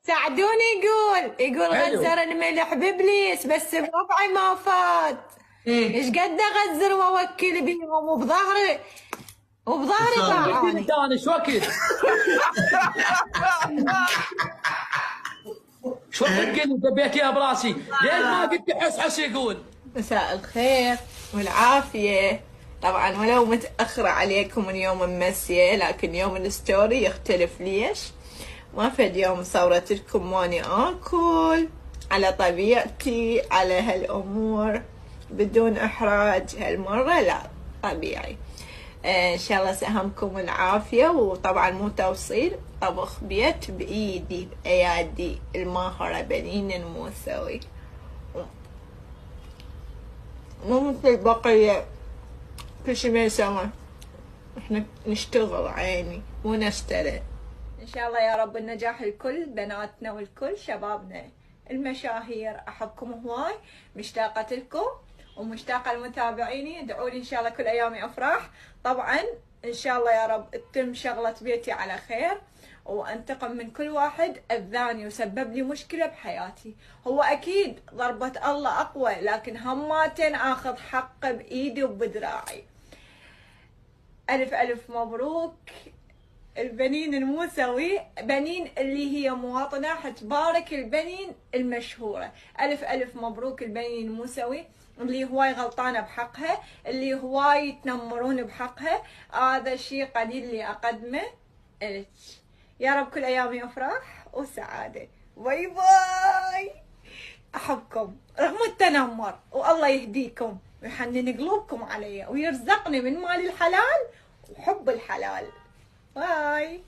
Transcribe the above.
ساعدوني. يقول حلو. غزر الملح بابليس بس بربعي ما فات. ايه ايش قد اغزر واوكل بيهم وبظهري شو قلت طاعوني. انت انا شو وقت؟ شو قلت لي دبيت اياها براسي؟ ليش ما قلت حس حس يقول؟ مساء الخير والعافية. طبعا ولو متأخرة عليكم من يوم ممسية، لكن يوم الستوري يختلف. ليش؟ ما فد يوم صورت لكم واني آكل على طبيعتي على هالأمور بدون إحراج. هالمرة لا، طبيعي. إن شاء الله سهمكم العافية. وطبعا مو توصيل، طبخ بيت بإيدي بأيادي الماهرة بنين الموسوي، مو مثل البقية كل شي ما يسوى. احنا نشتغل عيني مو نشتري. ان شاء الله يا رب النجاح الكل، بناتنا والكل شبابنا المشاهير. احبكم هواي، مشتاقة لكم ومشتاقة لمتابعيني. ادعوا لي ان شاء الله كل ايامي افراح. طبعا ان شاء الله يا رب تتم شغلة بيتي على خير، وانتقم من كل واحد اذاني وسبب لي مشكلة بحياتي. هو اكيد ضربة الله اقوى، لكن هماتين اخذ حقه بايدي وبدراعي. الف الف مبروك البنين الموسوي، بنين اللي هي مواطنة حتبارك البنين المشهورة. ألف ألف مبروك البنين الموسوي اللي هواي غلطانة بحقها، اللي هواي يتنمرون بحقها. هذا شيء قليل اللي أقدمه إلك. يا رب كل أيامي أفراح وسعادة. باي باي. أحبكم رغم التنمر، والله يهديكم ويحنن قلوبكم علي ويرزقني من مال الحلال وحب الحلال. باي.